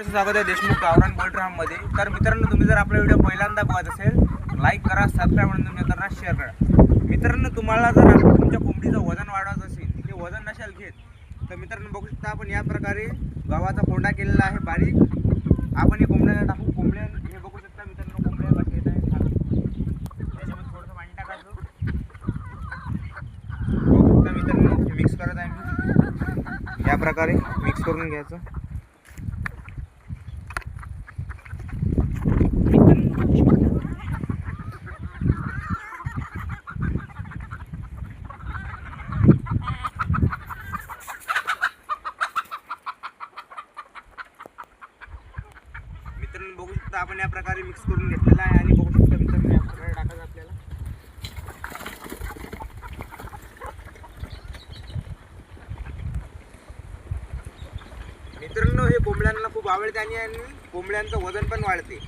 स्वागत आहे देशमुख गावरान पोल्ट्री फार्ममध्ये। तर मित्रांनो, तुम्ही जर आपला व्हिडिओ पहिल्यांदा बघत असेल लाईक करा, सबस्क्राईब आणि मित्रांना शेअर करा। मित्रांनो, तुम्हाला जर तुमच्या कोंबडीचं वजन वाढवायचं असेल, ते वजन नसेल घेत, तर मित्रांनो बघू शकता आपण या प्रकारे गव्हाचा कोंडा केलेला आहे बारीक। आपण हे कोंबड्याला टाकू। कोंबड्या हे बघू शकता मित्रांनो, कोंबड्या कशा येत आहेत। त्याच्यामध्ये थोडंसं पाणी टाकायचं। बघू शकता मित्रांनो, मिक्स करत आहे मी। या प्रकारे मिक्स करून घ्यायचं। मित्रांनो बघू शकता आपण या प्रकारे मिक्स करून घेतलेला आहे आणि बघू शकता मित्रांनो या प्रकारे टाकायचं आपल्याला। मित्रांनो, हे कोंबड्यांना खूप आवडते आणि कोंबड्यांचं वजन पण वाढते।